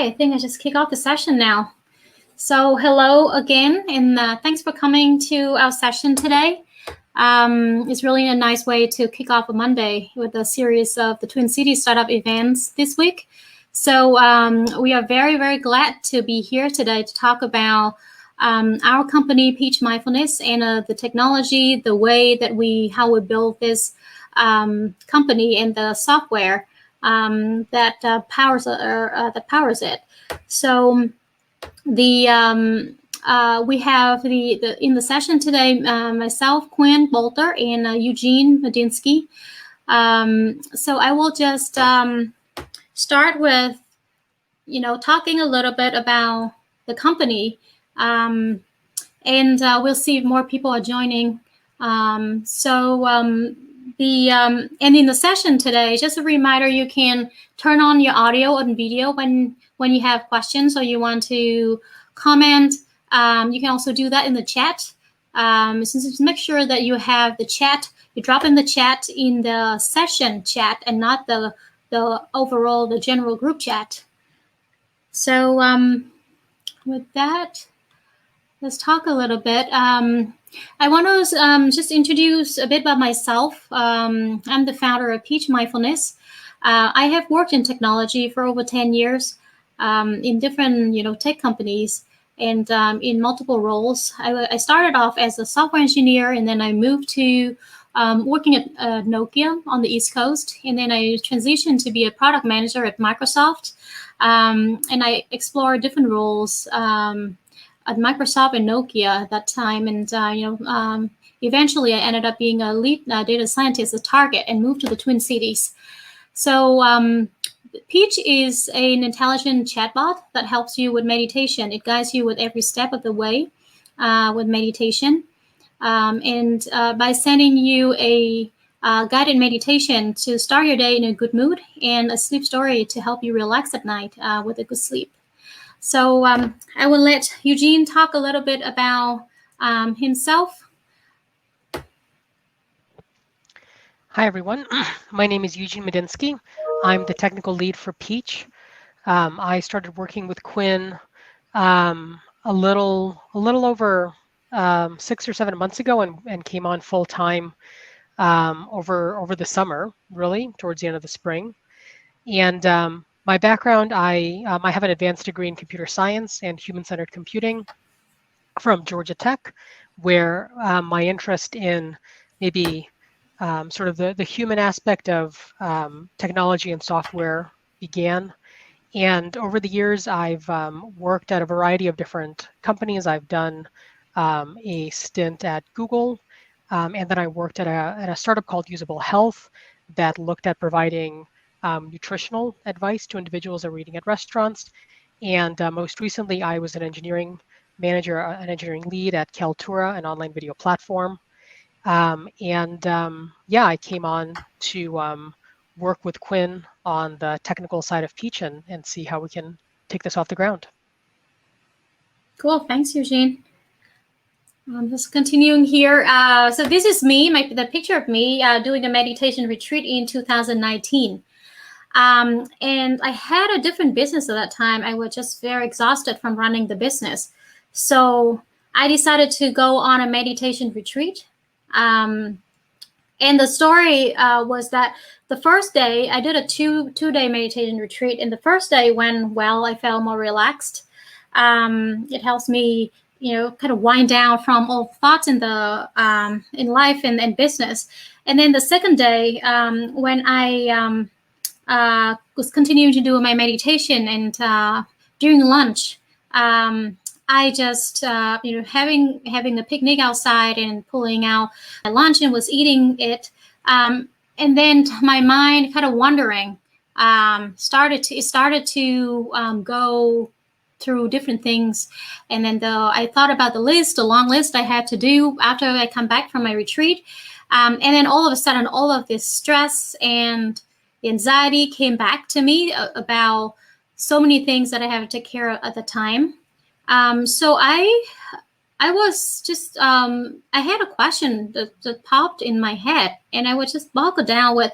right, I think I just kick off the session now. So hello again, and thanks for coming to our session today. It's really a nice way to kick off a Monday with a series of the Twin Cities startup events this week. So we are very, very glad to be here today to talk about our company, Peach Mindfulness, and the technology, the way that how we build this company and the software that powers it. So we have in the session today myself, Quinn Bolter, and Eugene Medinsky. So I will just start with talking a little bit about the company, and we'll see if more people are joining. And in the session today, just a reminder, you can turn on your audio and video when you have questions or you want to comment. You can also do that in the chat. Just make sure that you have the chat. You drop in the chat in the session chat and not the overall, the general group chat. So with that, let's talk a little bit. I want to just introduce a bit about myself. I'm the founder of Peach Mindfulness. I have worked in technology for over 10 years in different tech companies and in multiple roles. I started off as a software engineer, and then I moved to working at Nokia on the East Coast, and then I transitioned to be a product manager at Microsoft, and I explored different roles at Microsoft and Nokia at that time, and eventually I ended up being a lead data scientist at Target and moved to the Twin Cities. So Peach is an intelligent chatbot that helps you with meditation. It guides you with every step of the way with meditation, and by sending you a guided meditation to start your day in a good mood, and a sleep story to help you relax at night with a good sleep. So I will let Eugene talk a little bit about himself. Hi, everyone. My name is Eugene Medinsky. I'm the technical lead for Peach. I started working with Quinn a little over 6 or 7 months ago, and came on full time over the summer, really towards the end of the spring. And my background, I have an advanced degree in computer science and human-centered computing from Georgia Tech, where my interest in maybe sort of the human aspect of technology and software began. And over the years, I've worked at a variety of different companies. I've done a stint at Google, and then I worked at a startup called Usable Health that looked at providing nutritional advice to individuals that are eating at restaurants. And most recently, I was an engineering manager, an engineering lead at Kaltura, an online video platform. Yeah, I came on to work with Quinn on the technical side of Peach and see how we can take this off the ground. Cool. Thanks, Eugene. Just continuing here. So this is me, the picture of me doing a meditation retreat in 2019. And I had a different business at that time. I was just very exhausted from running the business. So I decided to go on a meditation retreat. And the story was that the first day I did a two-day meditation retreat, and the first day went well. I felt more relaxed. It helps me, kind of wind down from all thoughts in life and business. And then the second day, when I was continuing to do my meditation, and during lunch, I just, having a picnic outside and pulling out my lunch and was eating it. And then my mind kind of wandering started to go through different things. And then I thought about the long list I had to do after I come back from my retreat. And then all of a sudden, all of this stress and anxiety came back to me about so many things that I had to take care of at the time. So I was just, I had a question that popped in my head, and I was just boggled down with,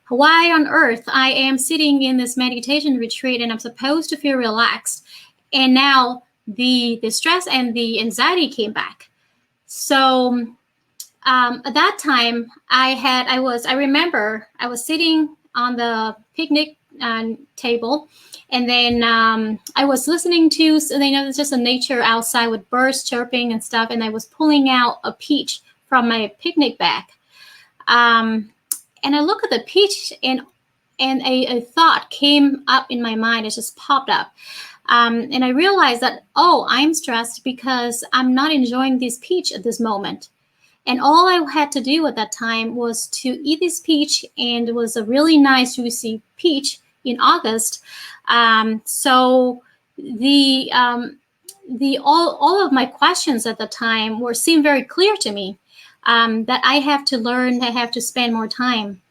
why on earth I am sitting in this meditation retreat and I'm supposed to feel relaxed, and now the stress and the anxiety came back. So at that time, I remember I was sitting on the picnic table, and then I was listening to, so it's just a nature outside with birds chirping and stuff, and I was pulling out a peach from my picnic bag. And I look at the peach, and a thought came up in my mind. It just popped up. And I realized that, oh, I'm stressed because I'm not enjoying this peach at this moment. And all I had to do at that time was to eat this peach, and it was a really nice, juicy peach in August. So all of my questions at the time seemed very clear to me. That I have to learn, I have to spend more time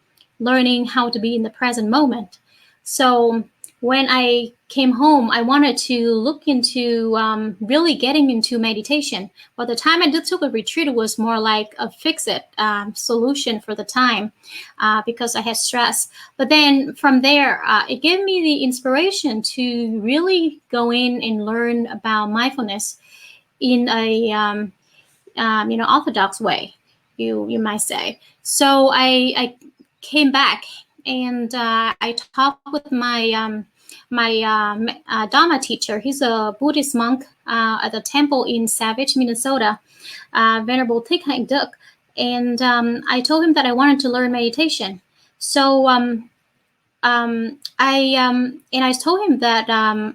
learning how to be in the present moment. So when I came home, I wanted to look into really getting into meditation. By the time I took a retreat, it was more like a fix-it solution for the time because I had stress. But then from there, it gave me the inspiration to really go in and learn about mindfulness in a orthodox way, you might say. So I came back, and I talked with my Dharma teacher. He's a Buddhist monk at the temple in Savage, Minnesota, Venerable Thich Nhat Hanh. And I told him that I wanted to learn meditation. So I told him that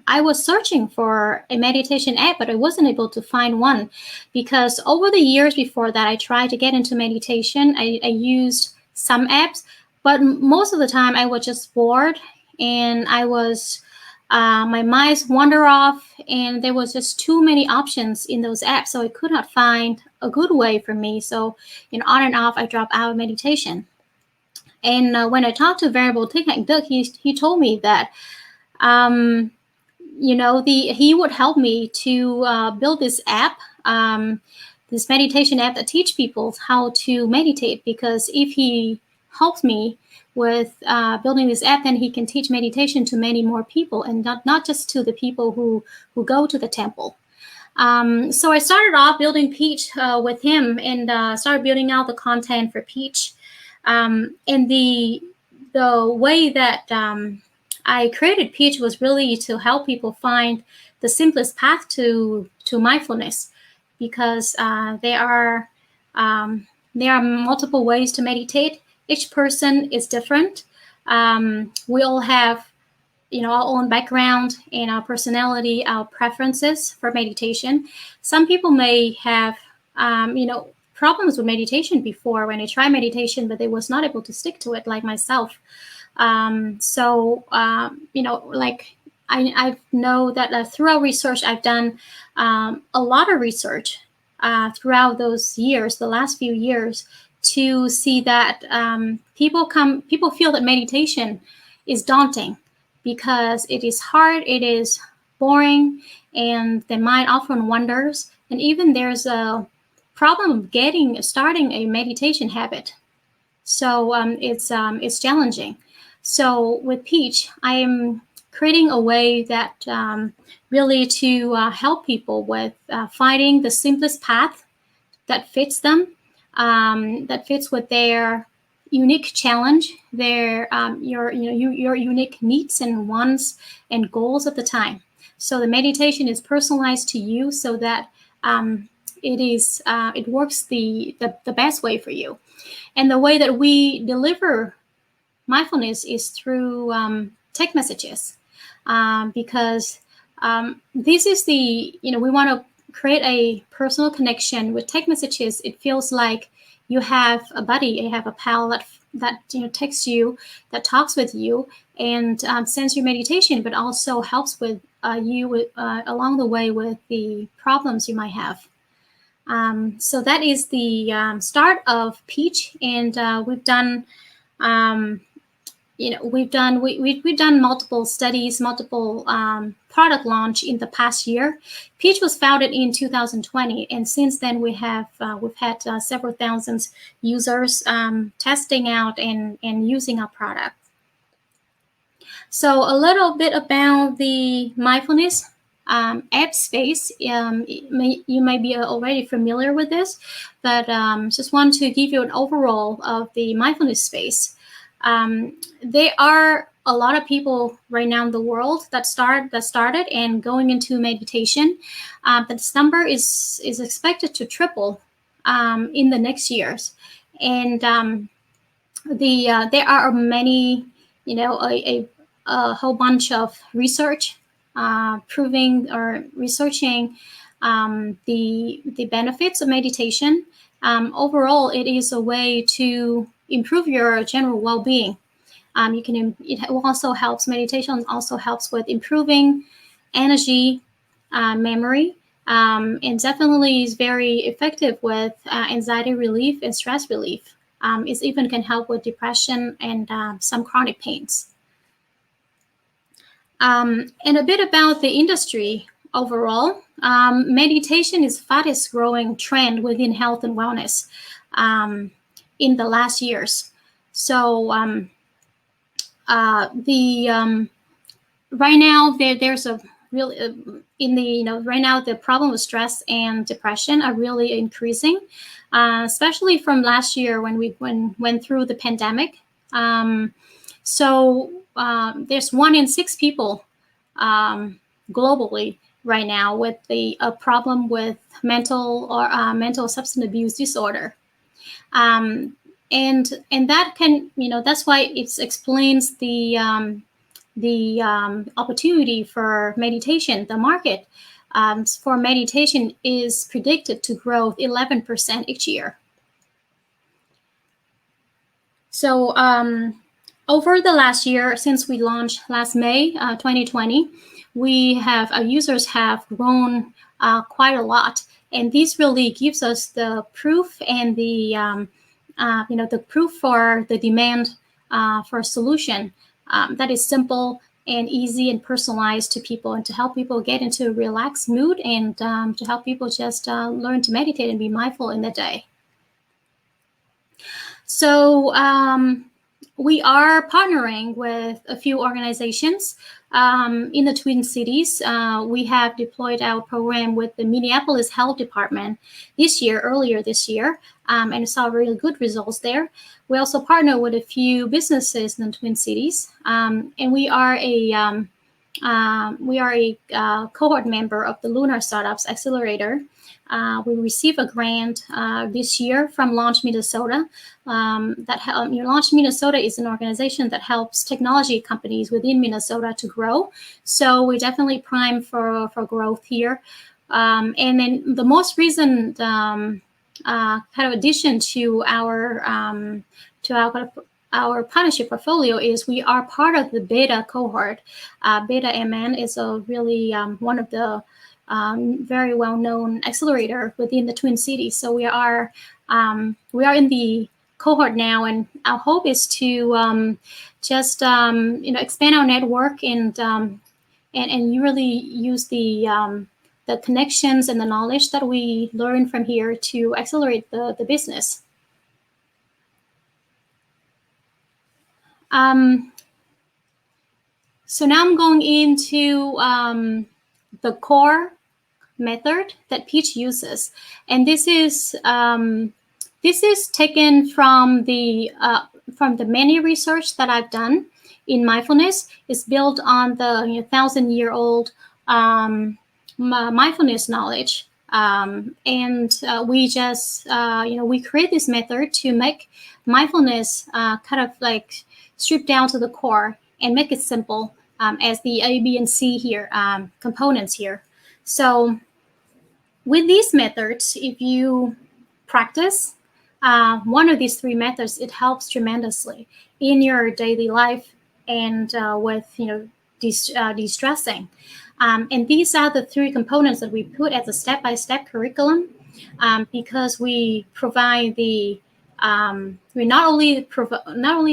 I was searching for a meditation app, but I wasn't able to find one, because over the years before that, I tried to get into meditation. I used some apps, but most of the time I was just bored, and I was my mind wander off, and there was just too many options in those apps, so I could not find a good way for me. So on and off, I dropped out of meditation. And when I talked to Venerable Thich Nhat Hanh, he told me that he would help me to build this app, this meditation app that teach people how to meditate. Because if he helps me with building this app, then he can teach meditation to many more people, and not just to the people who go to the temple. So I started off building Peach with him, and started building out the content for Peach. And the way that I created Peach was really to help people find the simplest path to mindfulness, because there are multiple ways to meditate. Each person is different. We all have our own background and our personality, our preferences for meditation. Some people may have problems with meditation before, when they try meditation, but they was not able to stick to it, like myself. I know that throughout research, I've done a lot of research throughout those years, the last few years, to see that people feel that meditation is daunting because it is hard, it is boring, and the mind often wanders. And even there's a problem of starting a meditation habit. So it's challenging. So with Peach, I am creating a way that really to help people with finding the simplest path that fits them, that fits with their unique challenge, their your unique needs and wants and goals at the time. So the meditation is personalized to you, so that it works the best way for you. And the way that we deliver mindfulness is through text messages, because this is we want to create a personal connection with text messages. It feels like you have a buddy, you have a pal that texts you, that talks with you, and sends you meditation, but also helps with you along the way with the problems you might have. So that is the start of Peach, and we've done we've done multiple studies, multiple product launch in the past year. Peach was founded in 2020, and since then we've had several thousand users testing out and using our product. So a little bit about the mindfulness app space. You may be already familiar with this, but just want to give you an overall of the mindfulness space. There are a lot of people right now in the world that started and going into meditation. But this number is expected to triple in the next years, and there are many, a whole bunch of research proving or researching the benefits of meditation. Overall, it is a way to improve your general well-being. It also helps, meditation also helps with improving energy, memory, and definitely is very effective with anxiety relief and stress relief. It even can help with depression and some chronic pains. And a bit about the industry overall. Meditation is fastest growing trend within health and wellness in the last years. So right now there's a really right now the problem with stress and depression are really increasing, especially from last year when we went through the pandemic. So there's 1 in 6 people globally right now with a problem with mental or mental substance abuse disorder. And that can, that's why it explains the opportunity for meditation. The market for meditation is predicted to grow 11% each year. So over the last year, since we launched last May 2020, our users have grown quite a lot, and this really gives us the proof and the proof for the demand for a solution that is simple and easy and personalized to people, and to help people get into a relaxed mood, and to help people just learn to meditate and be mindful in the day. So we are partnering with a few organizations in the Twin Cities. We have deployed our program with the Minneapolis Health Department earlier this year, and saw really good results there. We also partner with a few businesses in the Twin Cities, and we are a cohort member of the Lunar Startups Accelerator. We received a grant this year from Launch Minnesota. Launch Minnesota is an organization that helps technology companies within Minnesota to grow. So we're definitely primed for growth here. And then the most recent kind of addition to our partnership portfolio is we are part of the beta cohort. Beta MN is a really one of the very well-known accelerator within the Twin Cities. So we are in the cohort now, and our hope is to just expand our network and you really use the connections and the knowledge that we learn from here to accelerate the business. So now I'm going into the core method that Peach uses, and this is taken from the many research that I've done in mindfulness. It's built on the 1,000-year-old mindfulness knowledge, and we just we create this method to make mindfulness kind of like stripped down to the core and make it simple, as the A, B, and C here components here. So with these methods, if you practice one of these 3 methods, it helps tremendously in your daily life and with de-stressing. And these are the 3 components that we put as a step-by-step curriculum, because we provide the we not only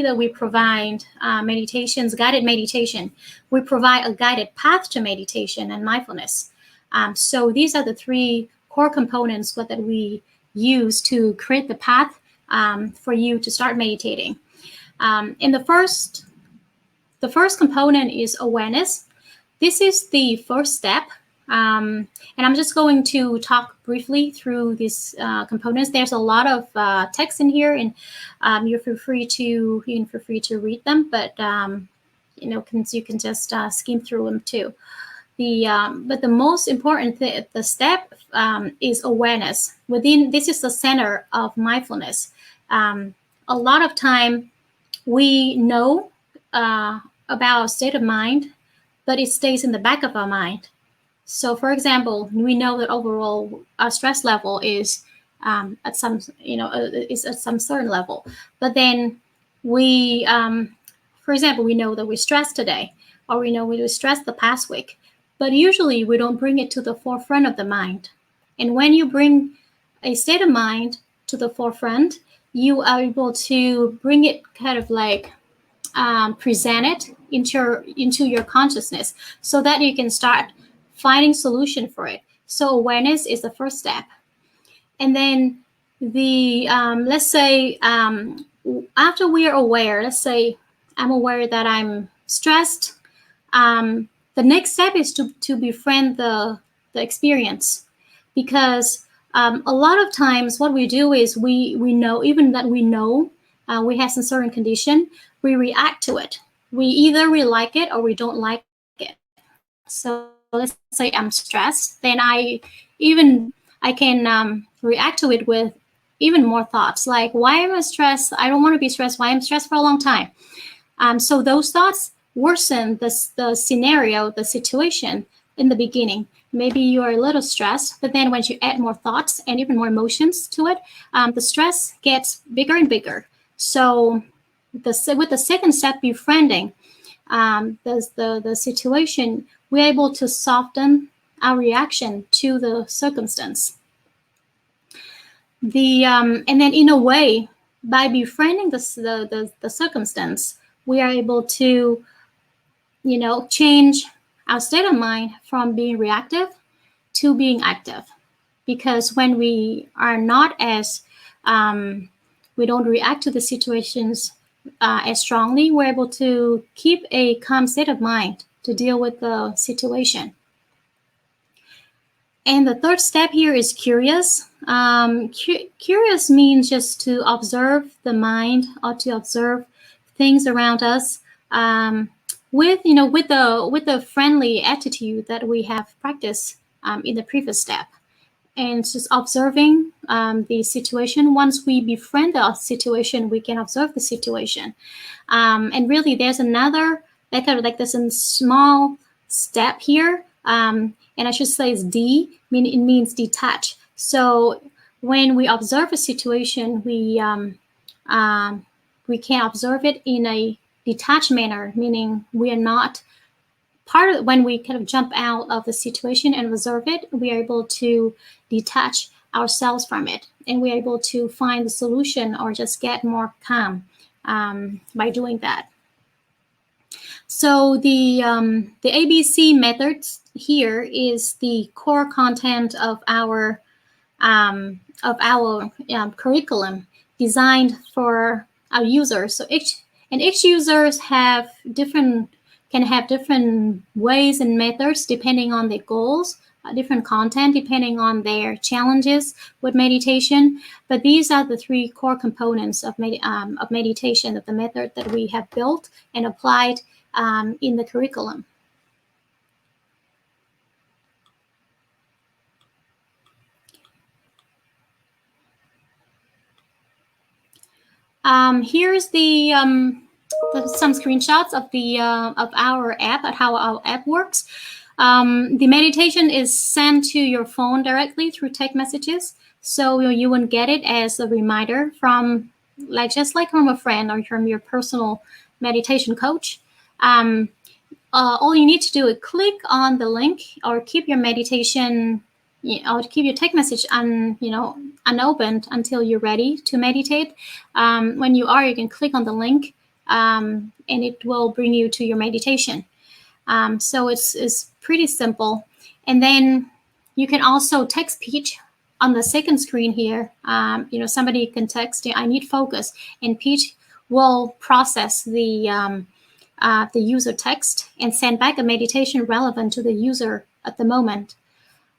that we provide meditations, guided meditation, we provide a guided path to meditation and mindfulness. So these are the three core components that we use to create the path for you to start meditating. And the first component is awareness. This is the first step. And I'm just going to talk briefly through these components. There's a lot of text in here, and you feel free to read them. But you can just skim through them too. But the most important the step is awareness. This is the center of mindfulness. A lot of time we know about our state of mind, but it stays in the back of our mind. So, for example, we know that overall our stress level is at some certain level, but then we, for example, we know that we're stressed today, or we know we were stressed the past week, but usually we don't bring it to the forefront of the mind. And when you bring a state of mind to the forefront, you are able to bring it kind of like present it into your consciousness, so that you can start finding solution for it. So awareness is the first step. And then let's say after we are aware, let's say I'm aware that I'm stressed. The next step is to befriend the experience, because a lot of times what we do is we know, even that we know we have some certain condition, we react to it. We either like it or we don't like it. So let's say I'm stressed, then I can react to it with even more thoughts, like, why am I stressed? I don't want to be stressed. Why am I stressed for a long time? So those thoughts worsen the scenario, the situation in the beginning. Maybe you are a little stressed, but then once you add more thoughts and even more emotions to it, the stress gets bigger and bigger. So with the second step, befriending the situation, we're able to soften our reaction to the circumstance. And then in a way, by befriending the circumstance, we are able to, change our state of mind from being reactive to being active. Because when we are not as, we don't react to the situations as strongly, we're able to keep a calm state of mind to deal with the situation. And the third step here is curious. Curious means just to observe the mind, or to observe things around us with the friendly attitude that we have practiced in the previous step. And just observing the situation. Once we befriend the situation, we can observe the situation. And really, there's another, there's a small step here. And I should say it's D, it means detach. So when we observe a situation, we can observe it in a detached manner, meaning we are not part of, when we kind of jump out of the situation and observe it, we are able to detach ourselves from it, and we're able to find the solution or just get more calm by doing that. So the ABC methods here is the core content of our curriculum designed for our users. So each users can have different ways and methods depending on their goals, different content depending on their challenges with meditation. But these are the three core components of meditation, of the method that we have built and applied in the curriculum. Here's some screenshots of our app, and how our app works. The meditation is sent to your phone directly through text messages, so you won't get it as a reminder from from a friend or from your personal meditation coach. All you need to do is click on the link, or keep your meditation, or keep your text message unopened until you're ready to meditate. When you are, you can click on the link, and it will bring you to your meditation. So it's pretty simple. And then you can also text Peach on the second screen here. Somebody can text, I need focus, and Peach will process the user text and send back a meditation relevant to the user at the moment.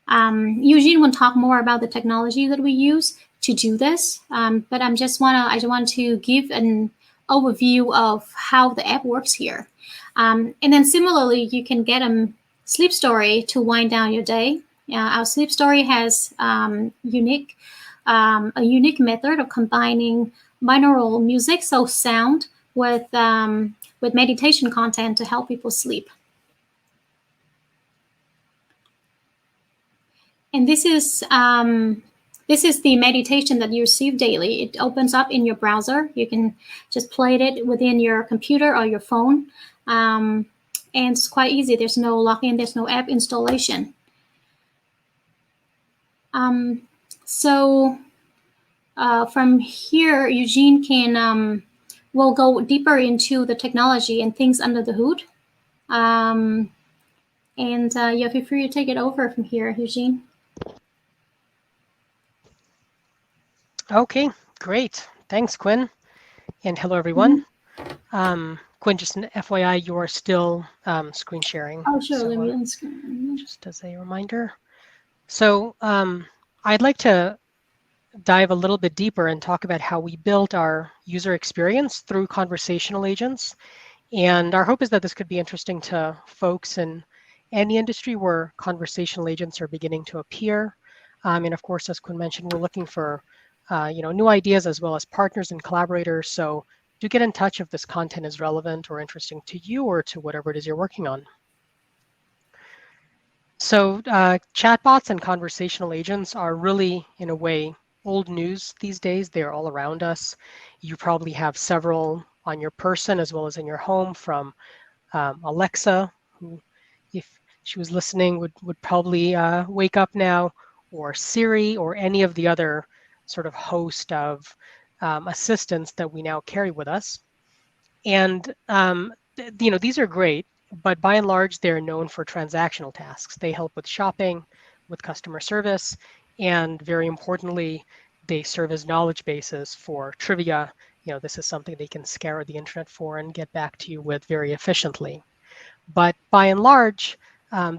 Eugene will talk more about the technology that we use to do this, but I just want to give an overview of how the app works here. And then similarly, you can get a sleep story to wind down your day. Our sleep story has a unique method of combining binaural music, so sound, with meditation content to help people sleep. And this is the meditation that you receive daily. It opens up in your browser. You can just play it within your computer or your phone. And it's quite easy. There's no login, there's no app installation. So from here, Eugene will go deeper into the technology and things under the hood. And feel free to take it over from here, Eugene. Okay, great. Thanks, Quinn. And hello, everyone. Quinn, just an FYI, you are still screen sharing. Oh, sure. Let me screen. Just as a reminder. So I'd like to dive a little bit deeper and talk about how we built our user experience through conversational agents. And our hope is that this could be interesting to folks in any industry where conversational agents are beginning to appear. And of course, as Quinn mentioned, we're looking for new ideas as well as partners and collaborators. So do get in touch if this content is relevant or interesting to you or to whatever it is you're working on. So chatbots and conversational agents are really, in a way, old news these days. They're all around us. You probably have several on your person as well as in your home, from Alexa, who, if she was listening, would probably wake up now, or Siri, or any of the other sort of host of assistants that we now carry with us. And these are great, but by and large, they're known for transactional tasks. They help with shopping, with customer service, and very importantly, they serve as knowledge bases for trivia. This is something they can scour the internet for and get back to you with very efficiently. But by and large,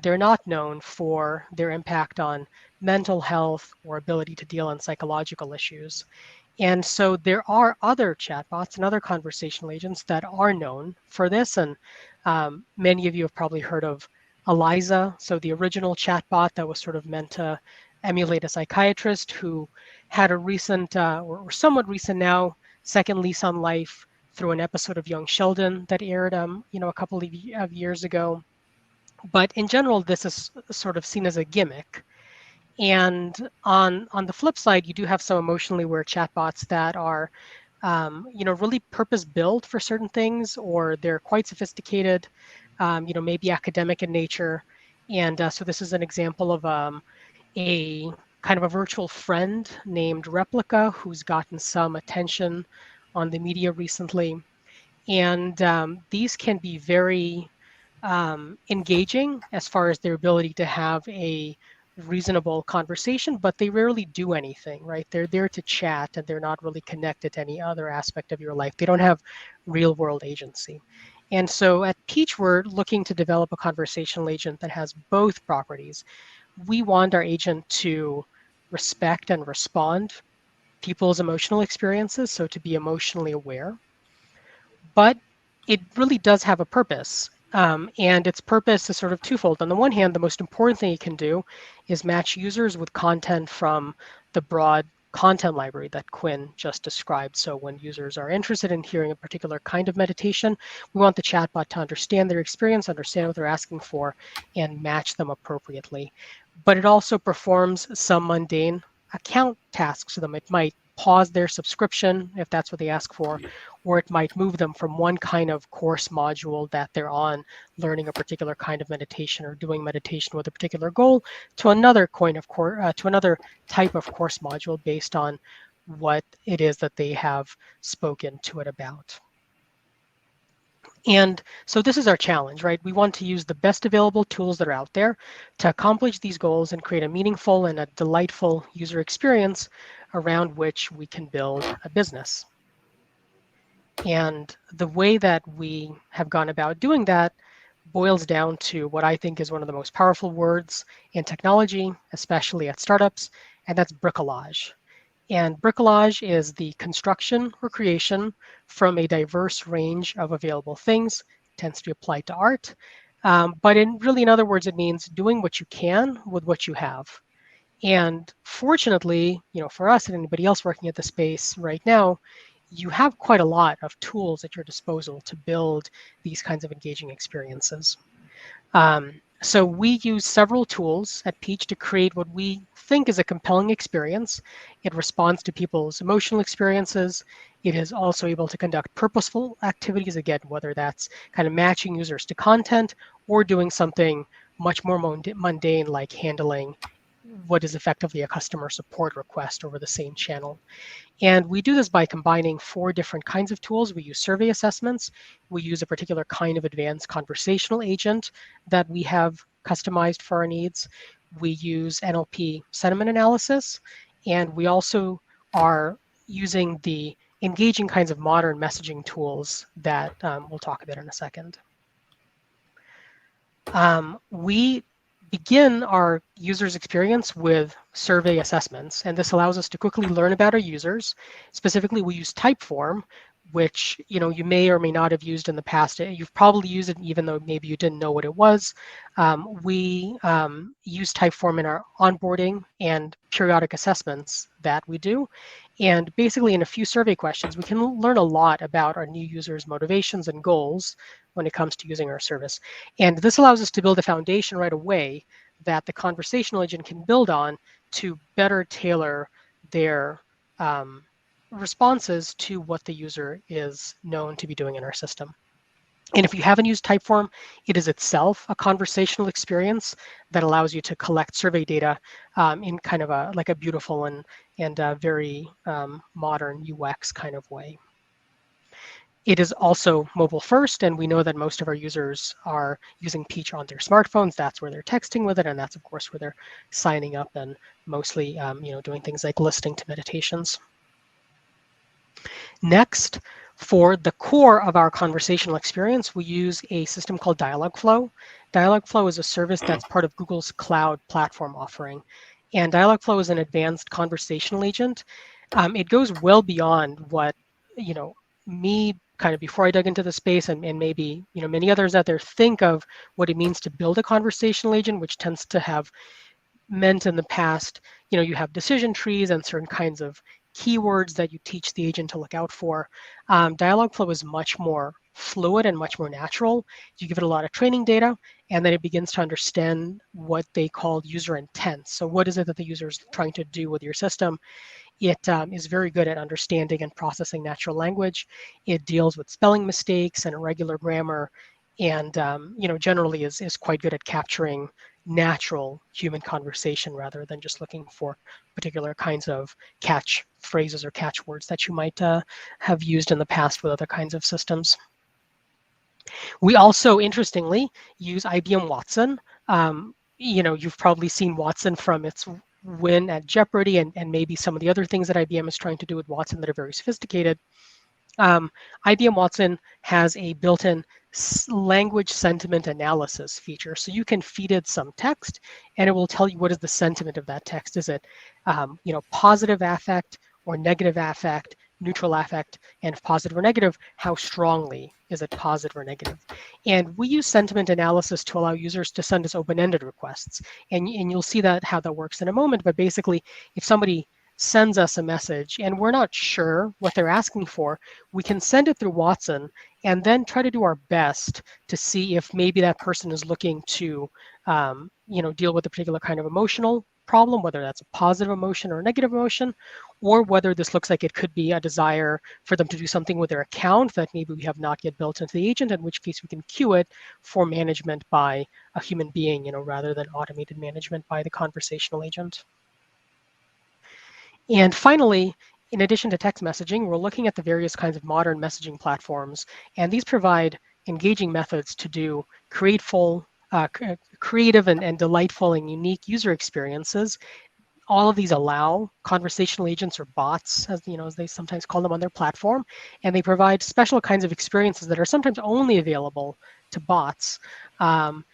they're not known for their impact on mental health or ability to deal in psychological issues. And so there are other chatbots and other conversational agents that are known for this. And many of you have probably heard of Eliza. So the original chatbot that was sort of meant to emulate a psychiatrist who had a recent, or somewhat recent now, second lease on life through an episode of Young Sheldon that aired a couple of years ago. But in general, this is sort of seen as a gimmick. And on the flip side, you do have some emotionally aware chatbots that are really purpose-built for certain things, or they're quite sophisticated, maybe academic in nature. And so this is an example of a kind of a virtual friend named Replica, who's gotten some attention on the media recently. And these can be very engaging as far as their ability to have a reasonable conversation, but they rarely do anything, right? They're there to chat, and they're not really connected to any other aspect of your life. They don't have real world agency. And so at Peach, we're looking to develop a conversational agent that has both properties. We want our agent to respect and respond people's emotional experiences, so to be emotionally aware. But it really does have a purpose. And its purpose is sort of twofold. On the one hand, the most important thing you can do is match users with content from the broad content library that Quinn just described. So when users are interested in hearing a particular kind of meditation, we want the chatbot to understand their experience, understand what they're asking for, and match them appropriately. But it also performs some mundane account tasks for them. It might pause their subscription if that's what they ask for, or it might move them from one kind of course module that they're on, learning a particular kind of meditation or doing meditation with a particular goal, to another to another type of course module based on what it is that they have spoken to it about. And so this is our challenge, right? We want to use the best available tools that are out there to accomplish these goals and create a meaningful and a delightful user experience around which we can build a business. And the way that we have gone about doing that boils down to what I think is one of the most powerful words in technology, especially at startups, and that's bricolage. And bricolage is the construction or creation from a diverse range of available things. It tends to be applied to art. But in other words, it means doing what you can with what you have. And fortunately, for us and anybody else working at the space right now, you have quite a lot of tools at your disposal to build these kinds of engaging experiences. So we use several tools at Peach to create what we think is a compelling experience. It responds to people's emotional experiences. It is also able to conduct purposeful activities, again, whether that's kind of matching users to content or doing something much more mundane like handling what is effectively a customer support request over the same channel. And we do this by combining 4 different kinds of tools. We use survey assessments. We use a particular kind of advanced conversational agent that we have customized for our needs. We use NLP sentiment analysis. And we also are using the engaging kinds of modern messaging tools that we'll talk about in a second. We begin our user's experience with survey assessments, and this allows us to quickly learn about our users. Specifically, we use Typeform, which you may or may not have used in the past. You've probably used it even though maybe you didn't know what it was. We use Typeform in our onboarding and periodic assessments that we do. And basically, in a few survey questions, we can learn a lot about our new users' motivations and goals when it comes to using our service. And this allows us to build a foundation right away that the conversational agent can build on to better tailor their responses to what the user is known to be doing in our system. And if you haven't used Typeform, it is itself a conversational experience that allows you to collect survey data in kind of like a beautiful and very modern UX kind of way. It is also mobile first, and we know that most of our users are using Peach on their smartphones. That's where they're texting with it, and that's of course where they're signing up and mostly doing things like listening to meditations. Next, for the core of our conversational experience, we use a system called Dialogflow. Dialogflow is a service that's part of Google's cloud platform offering. And Dialogflow is an advanced conversational agent. It goes well beyond what, me kind of before I dug into the space and maybe, many others out there think of what it means to build a conversational agent, which tends to have meant in the past, you have decision trees and certain kinds of keywords that you teach the agent to look out for. Dialogflow is much more fluid and much more natural. You give it a lot of training data, and then it begins to understand what they call user intent. So what is it that the user is trying to do with your system? It is very good at understanding and processing natural language. It deals with spelling mistakes and irregular grammar, and generally is quite good at capturing natural human conversation rather than just looking for particular kinds of catch phrases or catchwords that you might have used in the past with other kinds of systems. We also, interestingly, use IBM Watson. You've probably seen Watson from its win at Jeopardy and maybe some of the other things that IBM is trying to do with Watson that are very sophisticated. IBM Watson has a built-in language sentiment analysis feature. So you can feed it some text and it will tell you what is the sentiment of that text. Is it positive affect or negative affect, neutral affect, and if positive or negative, how strongly is it positive or negative? And we use sentiment analysis to allow users to send us open-ended requests. And you'll see how that works in a moment. But basically, if somebody sends us a message and we're not sure what they're asking for, we can send it through Watson and then try to do our best to see if maybe that person is looking to deal with a particular kind of emotional problem, whether that's a positive emotion or a negative emotion, or whether this looks like it could be a desire for them to do something with their account that maybe we have not yet built into the agent, in which case we can queue it for management by a human being, rather than automated management by the conversational agent. And finally, in addition to text messaging, we're looking at the various kinds of modern messaging platforms, and these provide engaging methods to do creative and delightful and unique user experiences. All of these allow conversational agents, or bots, as they sometimes call them, on their platform, and they provide special kinds of experiences that are sometimes only available to bots. So,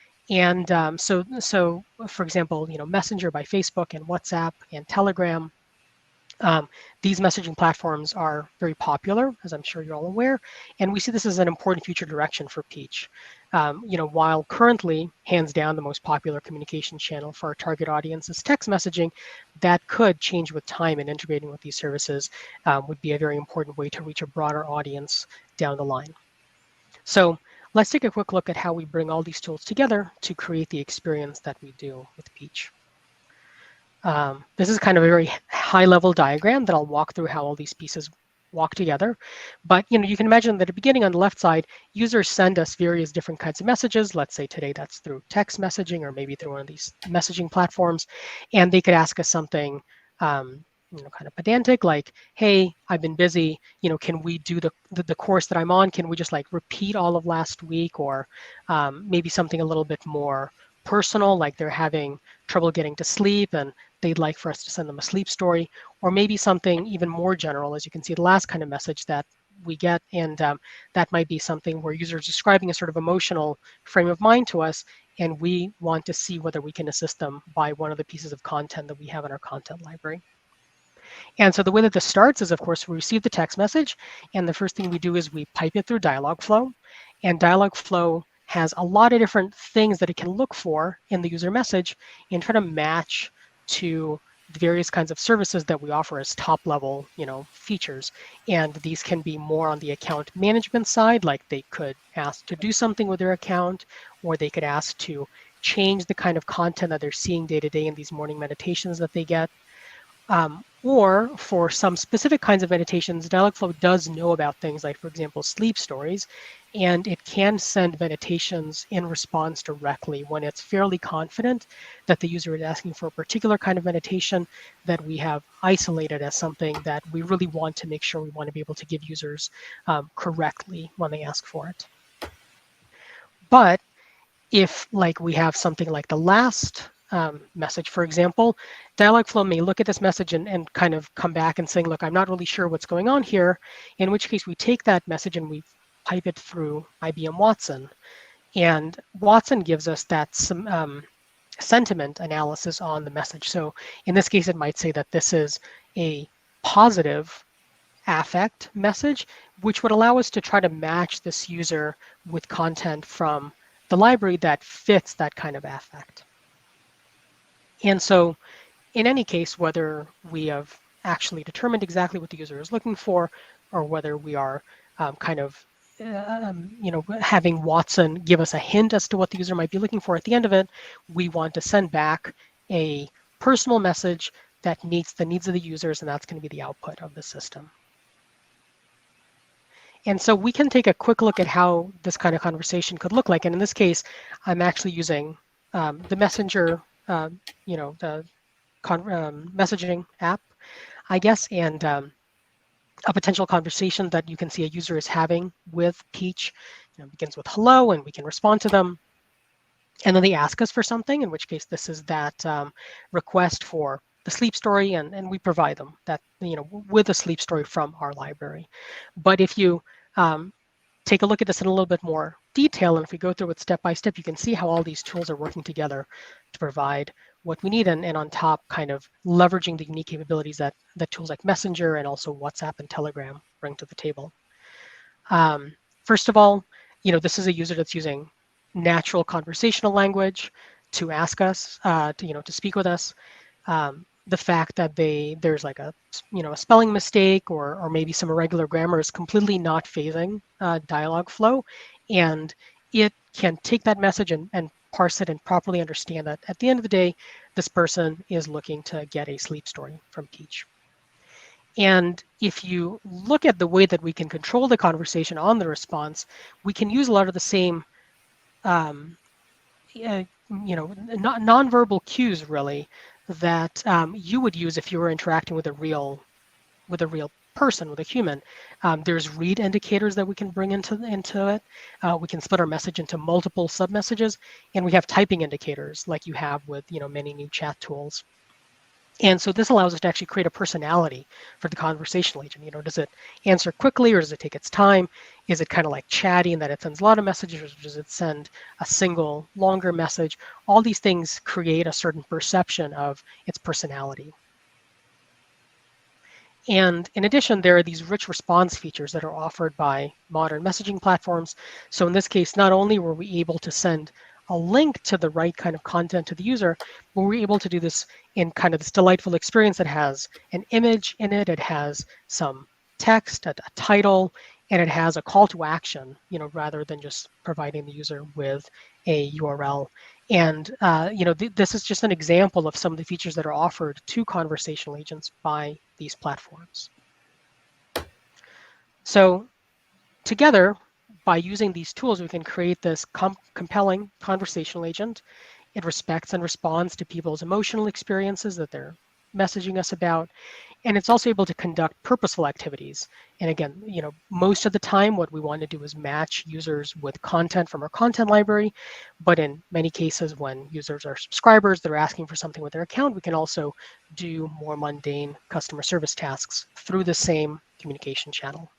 for example, Messenger by Facebook and WhatsApp and Telegram. These messaging platforms are very popular, as I'm sure you're all aware, and we see this as an important future direction for Peach. While currently, hands down, the most popular communication channel for our target audience is text messaging, that could change with time, and integrating with these services would be a very important way to reach a broader audience down the line. So let's take a quick look at how we bring all these tools together to create the experience that we do with Peach. This is kind of a very high-level diagram that I'll walk through how all these pieces walk together. But you can imagine that at the beginning on the left side, users send us various different kinds of messages. Let's say today that's through text messaging, or maybe through one of these messaging platforms. And they could ask us something kind of pedantic, like, hey, I've been busy, can we do the course that I'm on? Can we just repeat all of last week? Or maybe something a little bit more personal, like they're having trouble getting to sleep and they'd like for us to send them a sleep story. Or maybe something even more general, as you can see the last kind of message that we get, and that might be something where users are describing a sort of emotional frame of mind to us, and we want to see whether we can assist them by one of the pieces of content that we have in our content library. And so the way that this starts is, of course, we receive the text message, and the first thing we do is we pipe it through Dialogflow. And Dialogflow has a lot of different things that it can look for in the user message and try to match to the various kinds of services that we offer as top-level, features. And these can be more on the account management side, like they could ask to do something with their account, or they could ask to change the kind of content that they're seeing day to day in these morning meditations that they get. Or for some specific kinds of meditations, Dialogflow does know about things like, for example, sleep stories, and it can send meditations in response directly when it's fairly confident that the user is asking for a particular kind of meditation that we have isolated as something that we really want to make sure we want to be able to give users correctly when they ask for it. But if we have something like the last message, for example, Dialogflow may look at this message and kind of come back and saying, look, I'm not really sure what's going on here, in which case we take that message and we pipe it through IBM Watson. And Watson gives us that sentiment analysis on the message. So in this case, it might say that this is a positive affect message, which would allow us to try to match this user with content from the library that fits that kind of affect. And so in any case, whether we have actually determined exactly what the user is looking for, or whether we are having Watson give us a hint as to what the user might be looking for, at the end of it, we want to send back a personal message that meets the needs of the users, and that's going to be the output of the system. And so we can take a quick look at how this kind of conversation could look like. And in this case, I'm actually using the Messenger, the messaging app, I guess, and a potential conversation that you can see a user is having with Peach. Begins with hello, and we can respond to them. And then they ask us for something, in which case this is that request for the sleep story, and we provide them that, with a sleep story from our library. But if you take a look at this in a little bit more detail, and if we go through it step by step, you can see how all these tools are working together to provide what we need, and on top, kind of leveraging the unique capabilities that tools like Messenger and also WhatsApp and Telegram bring to the table. First of all, this is a user that's using natural conversational language to ask us, to speak with us. The fact that there's a spelling mistake or maybe some irregular grammar is completely not phasing Dialogflow, and it can take that message and parse it and properly understand that at the end of the day, this person is looking to get a sleep story from Peach. And if you look at the way that we can control the conversation on the response, we can use a lot of the same, nonverbal cues really that you would use if you were interacting with a real person, with a human. There's read indicators that we can bring into it. We can split our message into multiple sub messages, and we have typing indicators like you have with many new chat tools. And so this allows us to actually create a personality for the conversational agent. Does it answer quickly, or does it take its time? Is it kind of like chatty in that it sends a lot of messages, or does it send a single longer message? All these things create a certain perception of its personality. And in addition, there are these rich response features that are offered by modern messaging platforms. So in this case, not only were we able to send a link to the right kind of content to the user, but we're able to do this in kind of this delightful experience that has an image in it, it has some text, a title, and it has a call to action, rather than just providing the user with a URL. And this is just an example of some of the features that are offered to conversational agents by these platforms. So together, by using these tools, we can create this compelling conversational agent. It respects and responds to people's emotional experiences that they're messaging us about. And it's also able to conduct purposeful activities. And again, most of the time, what we want to do is match users with content from our content library. But in many cases, when users are subscribers, they're asking for something with their account, we can also do more mundane customer service tasks through the same communication channel.